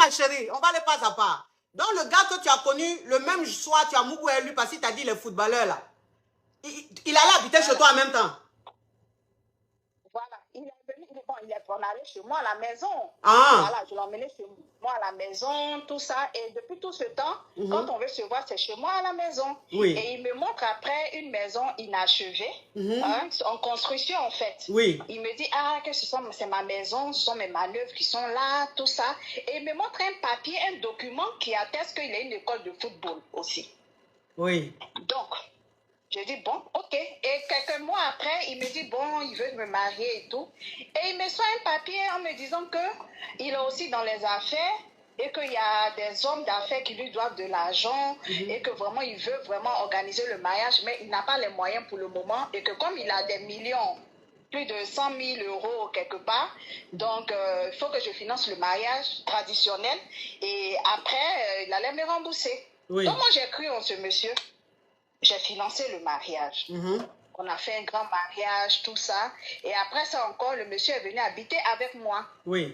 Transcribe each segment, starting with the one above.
ma chérie, on va aller pas à pas. Donc, le gars que tu as connu, le même soir, tu as mouru lui parce qu'il t'a dit les footballeurs là. Il allait habiter chez toi en même temps. Voilà, il est venu, il est allé chez moi à la maison. Ah. Voilà, je l'ai emmené chez moi à la maison, tout ça. Et depuis tout ce temps, quand on veut se voir, c'est chez moi à la maison. Oui. Et il me montre après une maison inachevée, en construction en fait. Oui. Il me dit, ah, que c'est ma maison, ce sont mes manœuvres qui sont là, tout ça. Et il me montre un papier, un document qui atteste qu'il a une école de football aussi. Oui. Donc, je dis, bon, ok. Et quelques mois après, il me dit, bon, il veut me marier et tout. Et il me sort un papier en me disant qu'il est aussi dans les affaires et qu'il y a des hommes d'affaires qui lui doivent de l'argent et que vraiment, il veut vraiment organiser le mariage, mais il n'a pas les moyens pour le moment et que comme il a des millions, plus de 100 000 euros quelque part, donc il faut que je finance le mariage traditionnel et après, il allait me rembourser. Oui. Donc moi, j'ai cru en ce monsieur. J'ai financé le mariage. On a fait un grand mariage, tout ça. Et après ça encore, le monsieur est venu habiter avec moi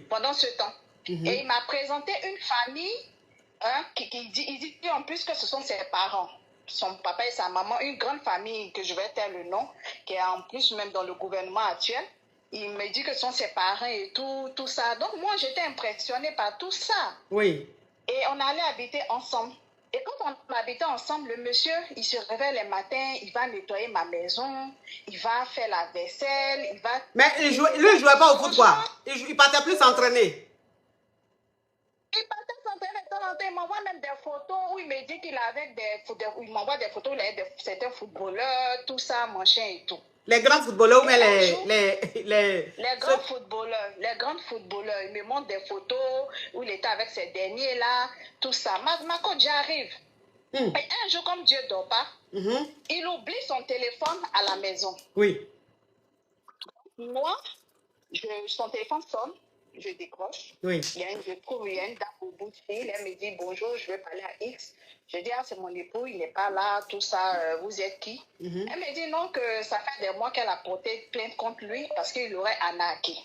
pendant ce temps. Et il m'a présenté une famille il dit en plus que ce sont ses parents. Son papa et sa maman, une grande famille que je vais taire le nom, qui est en plus même dans le gouvernement actuel. Il me dit que ce sont ses parents et tout ça. Donc moi, j'étais impressionnée par tout ça. Oui. Et on allait habiter ensemble. Et quand on habitait ensemble, le monsieur, il se réveille le matin, il va nettoyer ma maison, il va faire la vaisselle, il va... Mais lui, il ne jouait pas au foot, quoi. Il partait plus s'entraîner. Il partait s'entraîner de temps en temps. Il m'envoie même des photos où il me dit qu'il a avec il m'envoie des photos où il a certains footballeurs, tout ça, machin et tout. Les grands footballeurs, mais les grands footballeurs, les grands footballeurs, il me montre des photos où il était avec ces derniers-là, tout ça. Ma coach, j'arrive. Et un jour, comme Dieu ne dort pas, il oublie son téléphone à la maison. Oui. Moi, son téléphone sonne, je décroche. Oui. Je trouve, il y a une dame au bout de fil, elle me dit bonjour, je veux parler à X. Je dis, ah, c'est mon époux, il n'est pas là, tout ça, vous êtes qui? Elle me dit non, que ça fait des mois qu'elle a porté plainte contre lui parce qu'il l'aurait arnaqué.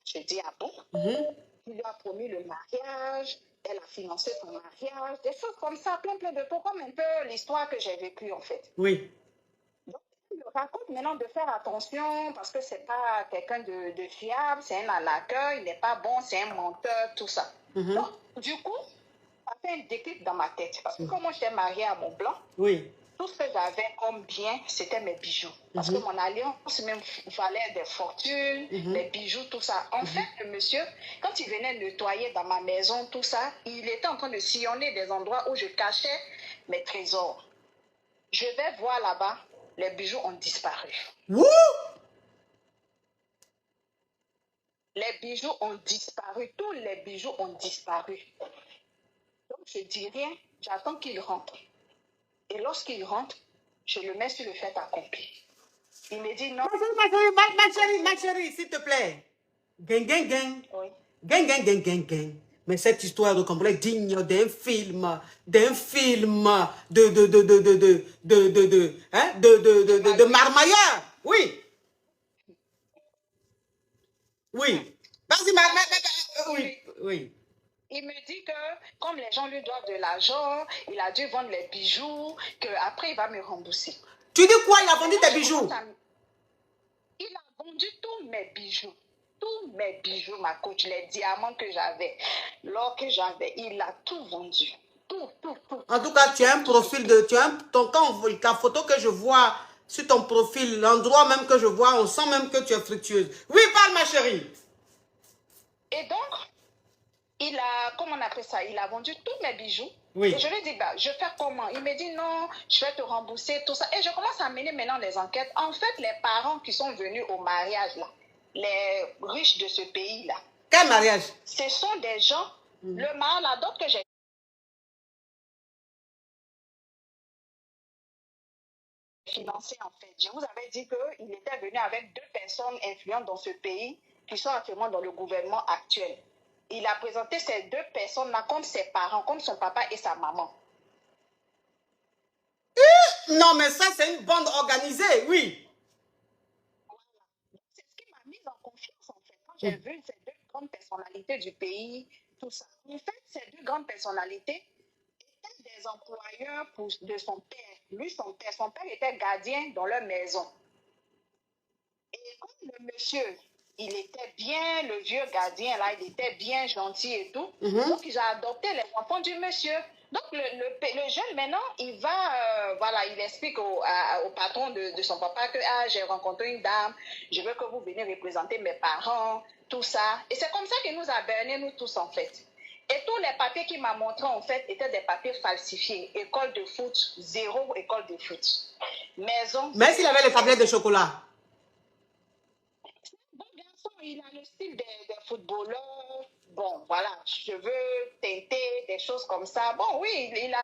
Je dis, ah bon? Il lui a promis le mariage, elle a financé son mariage, des choses comme ça, plein de trucs, comme un peu l'histoire que j'ai vécue en fait. Oui. Donc, il me raconte maintenant de faire attention parce que c'est pas quelqu'un de fiable, c'est un arnaqueur, il n'est pas bon, c'est un menteur, tout ça. Donc, du coup, ça fait un déclic dans ma tête. Parce que comme moi, j'étais mariée à mon blanc, tout ce que j'avais comme bien, c'était mes bijoux. Parce que mon alliance même valait des fortunes, les bijoux, tout ça. En fait, le monsieur, quand il venait nettoyer dans ma maison, tout ça, il était en train de sillonner des endroits où je cachais mes trésors. Je vais voir là-bas, les bijoux ont disparu. Wouh! Les bijoux ont disparu. Tous les bijoux ont disparu. Donc, je ne dis rien. J'attends qu'il rentre. Et lorsqu'il rentre, je le mets sur le fait accompli. Il me dit non. Ma chérie, s'il te plaît. Gang, gang, gang. Oui. Gang, gang, gang, gang, gang. Mais cette histoire de complet digne d'un film de marmailleur. Oui. Oui. Vas-y, oui. Il me dit que comme les gens lui doivent de l'argent, il a dû vendre les bijoux, qu'après il va me rembourser. Tu dis quoi? Il a vendu tes bijoux? Il a vendu tous mes bijoux. Tous mes bijoux, ma coach, les diamants que j'avais, l'or que j'avais, il a tout vendu. Tout. En tout cas, tu as un profil ta photo que je vois sur ton profil, l'endroit même que je vois, on sent même que tu es fructueuse. Oui, parle ma chérie. Et donc, il a, comment on appelle ça, il a vendu tous mes bijoux. Oui. Et je lui dis, bah, je fais comment? Il me dit, non, je vais te rembourser, tout ça. Et je commence à mener maintenant des enquêtes. En fait, les parents qui sont venus au mariage, là, les riches de ce pays-là. Quel mariage? Ce sont des gens, le mariage, d'autres que j'ai financé, en fait. Je vous avais dit qu'il était venu avec 2 personnes influentes dans ce pays qui sont actuellement dans le gouvernement actuel. Il a présenté ces 2 personnes-là comme ses parents, comme son papa et sa maman. Non, mais ça, c'est une bande organisée, oui. Voilà. C'est ce qui m'a mise en confiance, en fait. Quand j'ai vu ces 2 grandes personnalités du pays tout ça. En fait, ces deux grandes personnalités étaient des employeurs de son père. Lui, son père était gardien dans leur maison. Et comme le monsieur, il était bien, le vieux gardien, là, il était bien gentil et tout, donc il a adopté les enfants du monsieur. Donc le jeune, maintenant, il va, voilà, il explique au patron de son papa que j'ai rencontré une dame, je veux que vous veniez représenter mes parents, tout ça. Et c'est comme ça qu'il nous a berné, nous tous, en fait. Et tous les papiers qu'il m'a montrés, en fait, étaient des papiers falsifiés. École de foot, 0 école de foot. Maison. Mais s'il avait les tablettes de chocolat. Bon garçon, il a le style des footballeurs. Bon, voilà, cheveux teintés, des choses comme ça. Bon, oui, il a